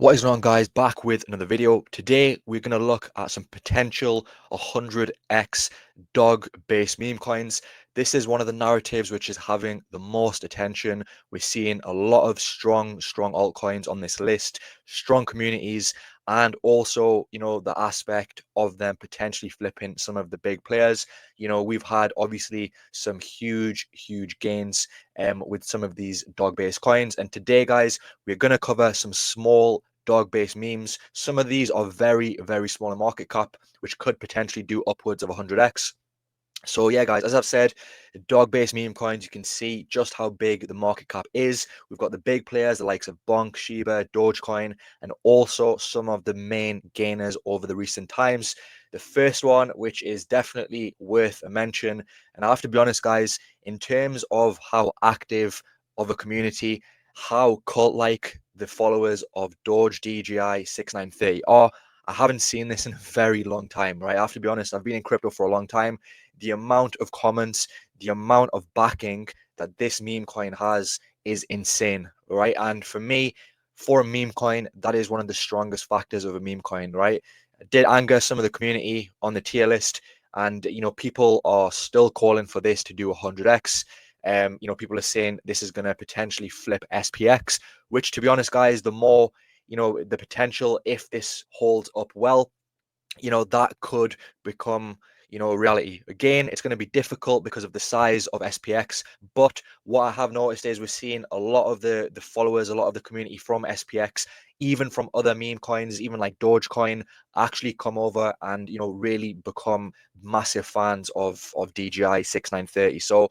What is going on, guys? Back with another video. Today we're going to look at some potential 100x dog based meme coins. This is one of the narratives which is having the most attention. We're seeing a lot of strong altcoins on this list, strong communities, and also, the aspect of them potentially flipping some of the big players. We've had obviously some huge gains with some of these dog based coins. And today, guys, we're going to cover some small dog-based memes. Some of these are very small in market cap, which could potentially do upwards of 100x. So yeah, guys, as I've said, dog-based meme coins, you can see just how big the market cap is. We've got the big players, the likes of Bonk, Shiba, Dogecoin, and also some of the main gainers over the recent times. The first one, which is definitely worth a mention, and I have to be honest, guys, in terms of how active of a community, how cult-like the followers of Doge DGI 6930 are, I haven't seen this in a very long time, right? I have to be honest, I've been in crypto for a long time. The amount of comments, the amount of backing that this meme coin has is insane, right? And for me, for a meme coin, that is one of the strongest factors of a meme coin, right? It did anger some of the community on the tier list, and people are still calling for this to do 100x. People are saying this is going to potentially flip SPX, which, to be honest, guys, the more the potential, if this holds up well, that could become reality. Again, it's going to be difficult because of the size of SPX, but what I have noticed is we're seeing a lot of the followers, a lot of the community from SPX, even from other meme coins, even like Dogecoin, actually come over and really become massive fans of DGI 6930. So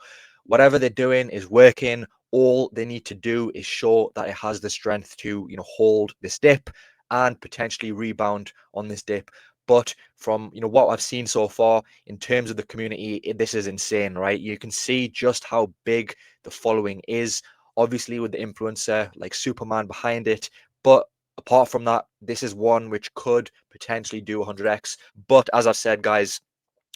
whatever they're doing is working. All they need to do is show that it has the strength to hold this dip and potentially rebound on this dip. But from what I've seen so far in terms of the community, this is insane, right? You can see just how big the following is, obviously with the influencer like Superman behind it. But apart from that, this is one which could potentially do 100x. But as I've said, guys,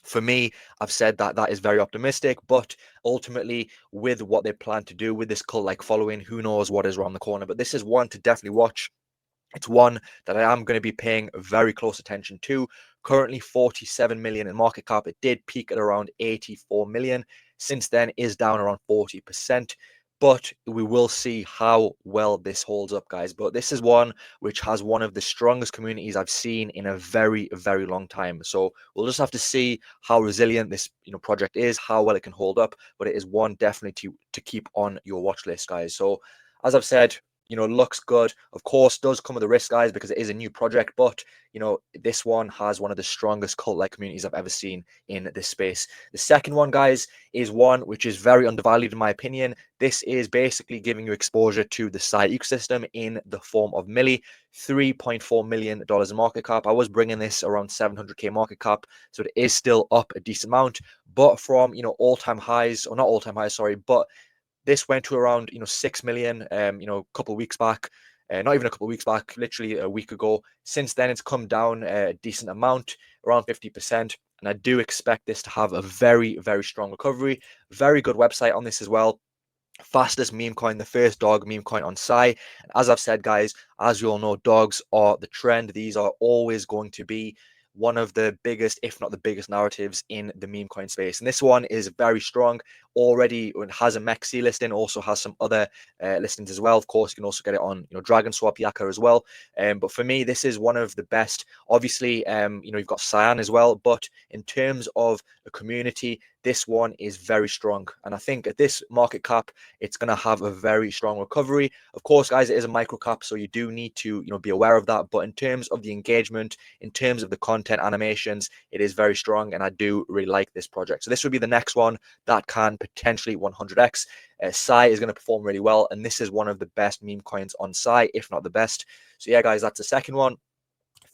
for me, I've said that that is very optimistic, but ultimately, with what they plan to do with this cult like following, who knows what is around the corner. But this is one to definitely watch. It's one that I am going to be paying very close attention to. Currently 47 million in market cap. It did peak at around 84 million. Since then is down around 40%. But we will see how well this holds up, guys. But this is one which has one of the strongest communities I've seen in a very long time. So we'll just have to see how resilient this project is, how well it can hold up. But it is one definitely to keep on your watch list, guys. So as I've said, looks good. Of course, does come with a risk, guys, because it is a new project. But, this one has one of the strongest cult-like communities I've ever seen in this space. The second one, guys, is one which is very undervalued in my opinion. This is basically giving you exposure to the Psy ecosystem in the form of Milli. $3.4 million in market cap. I was bringing this around 700k market cap, so it is still up a decent amount. But from, all-time highs, or not all-time highs, sorry, but this went to around 6 million a couple of weeks back, not even a couple of weeks back, literally a week ago. Since then it's come down a decent amount, around 50%, and I do expect this to have a very strong recovery. Very good website on this as well. Fastest meme coin, the first dog meme coin on Psy. And as I've said, guys, as you all know, dogs are the trend. These are always going to be one of the biggest, if not the biggest, narratives in the meme coin space. And this one is very strong already. It has a MEXC listing, also has some other listings as well. Of course, you can also get it on Dragon Swap, Yaka as well. But for me, this is one of the best. Obviously, you've got Cyan as well. But in terms of a community, this one is very strong. And I think at this market cap, it's going to have a very strong recovery. Of course, guys, it is a micro cap, so you do need to be aware of that. But in terms of the engagement, in terms of the content animations, it is very strong, and I do really like this project. So this would be the next one that can potentially 100x. Psy is going to perform really well, and this is one of the best meme coins on Psy, if not the best. So yeah, guys, that's the second one.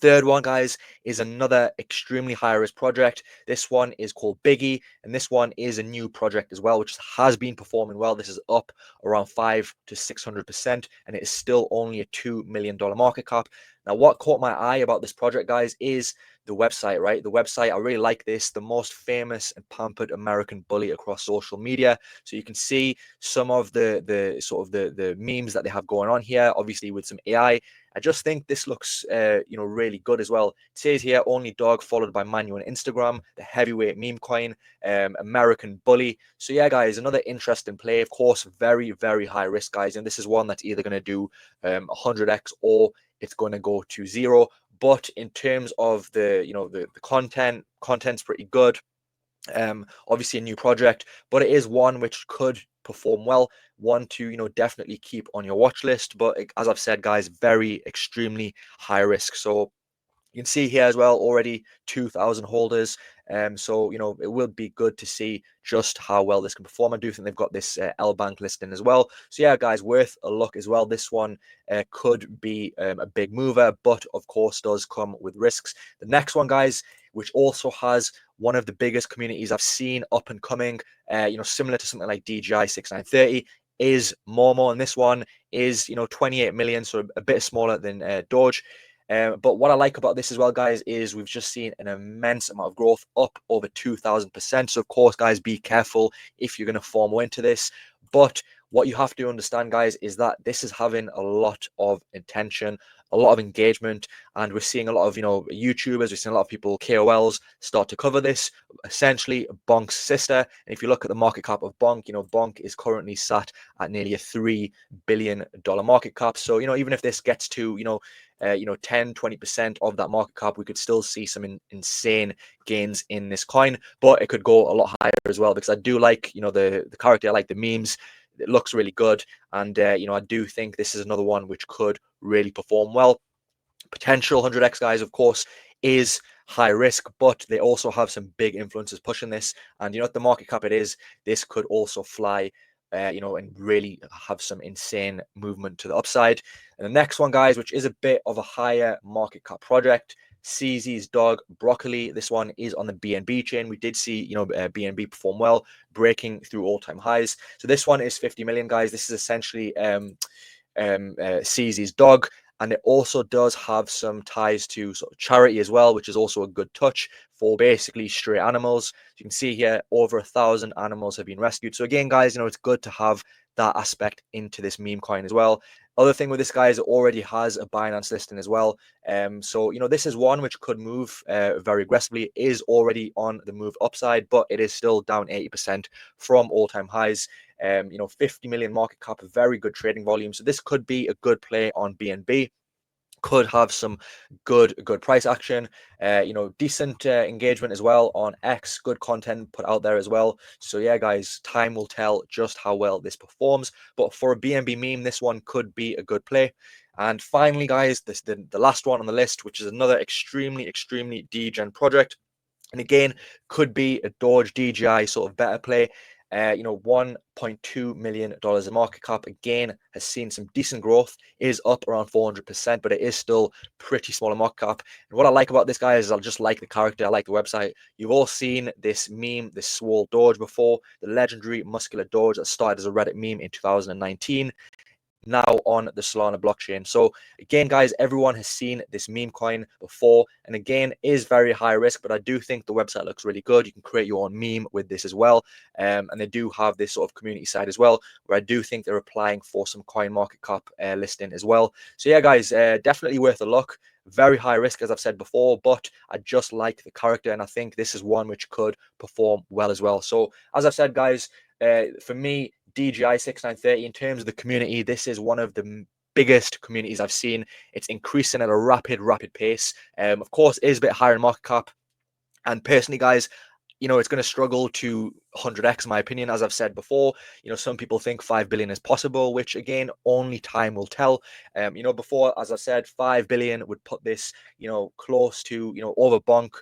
Third one, guys, is another extremely high risk project. This one is called Biggie, and this one is a new project as well, which has been performing well. This is up around 500 to 600%, and it is still only a $2 million market cap. Now, what caught my eye about this project, guys, is the website, right? The website, I really like this, the most famous and pampered American bully across social media. So you can see some of the memes that they have going on here, obviously with some AI. I just think this looks, really good as well. It says here only dog followed by Manu on Instagram, the heavyweight meme coin, American Bully. So yeah, guys, another interesting play. Of course, very, very high risk, guys. And this is one that's either going to do 100x or it's going to go to zero. But in terms of the content's pretty good. Obviously a new project, but it is one which could perform well, one to definitely keep on your watch list. But as I've said, guys, very extremely high risk. So you can see here as well already 2,000 holders. So it will be good to see just how well this can perform. I do think they've got this L Bank listing as well. So yeah, guys, worth a look as well. This one could be a big mover, but of course does come with risks. The next one, guys, which also has one of the biggest communities I've seen up and coming, similar to something like DJI 6930, is Momo, and this one is 28 million, so a bit smaller than Doge. But what I like about this as well, guys, is we've just seen an immense amount of growth, up over 2,000%. So, of course, guys, be careful if you're going to form into this. But what you have to understand, guys, is that this is having a lot of intention, a lot of engagement, and we're seeing a lot of YouTubers, we're seeing a lot of people, KOLs, start to cover this. Essentially, Bonk's sister. And if you look at the market cap of Bonk, Bonk is currently sat at nearly a $3 billion market cap. So even if this gets to 10-20% of that market cap, we could still see some insane gains in this coin, but it could go a lot higher as well, because I do like the character, I like the memes. It looks really good, and I do think this is another one which could really perform well. Potential 100x, guys, of course, is high risk, but they also have some big influences pushing this, and at the market cap it is, this could also fly and really have some insane movement to the upside. And the next one, guys, which is a bit of a higher market cap project, CZ's dog Broccoli. This one is on the BNB chain. We did see BNB perform well, breaking through all-time highs. So this one is 50 million, guys. This is essentially CZ's dog, and it also does have some ties to sort of charity as well, which is also a good touch for basically stray animals. You can see here over 1,000 animals have been rescued. So again, guys, it's good to have that aspect into this meme coin as well. Other thing with this, guys, it already has a Binance listing as well. So this is one which could move very aggressively. It is already on the move upside, but it is still down 80% from all-time highs. 50 million market cap, a very good trading volume. So this could be a good play on BNB. Could have some good price action, decent engagement as well on X, good content put out there as well. So yeah, guys, time will tell just how well this performs, but for a BNB meme, this one could be a good play. And finally, guys, the last one on the list, which is another extremely degen project, and again could be a Doge DJI sort of better play. $1.2 million in market cap, again has seen some decent growth, is up around 400%, but it is still pretty small in market cap. And what I like about this, guy, is I just like the character, I like the website. You've all seen this meme, this swole Doge before, the legendary muscular Doge that started as a Reddit meme in 2019. Now on the Solana blockchain. So again, guys, everyone has seen this meme coin before, and again is very high risk, but I do think the website looks really good. You can create your own meme with this as well, and they do have this sort of community side as well, where I do think they're applying for some coin market cap listing as well. So yeah, guys, definitely worth a look. Very high risk, as I've said before, but I just like the character, and I think this is one which could perform well as well. So as I've said, guys, for me, DJI 6930, in terms of the community, this is one of the biggest communities I've seen. It's increasing at a rapid pace. Of course, it is a bit higher in market cap. And personally, guys, it's going to struggle to 100x, in my opinion. As I've said before, some people think 5 billion is possible, which again, only time will tell. Before, as I said, 5 billion would put this, close to, over Bonk.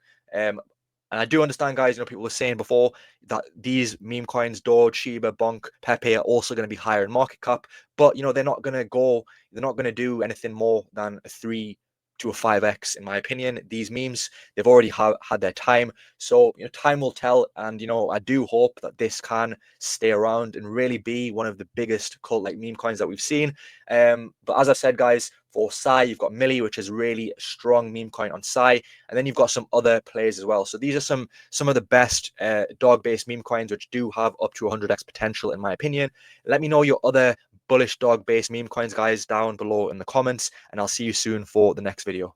And I do understand, guys, people were saying before that these meme coins, Doge, Shiba, Bonk, Pepe, are also going to be higher in market cap, but they're not going to do anything more than a 3 to a 5x, in my opinion. These memes, they've already had their time. So, time will tell. And, I do hope that this can stay around and really be one of the biggest cult-like meme coins that we've seen. But as I said, guys, for Psy, you've got Millie, which is really a strong meme coin on Psy. And then you've got some other players as well. So these are some of the best dog-based meme coins, which do have up to 100x potential, in my opinion. Let me know your other bullish dog based meme coins, guys, down below in the comments, and I'll see you soon for the next video.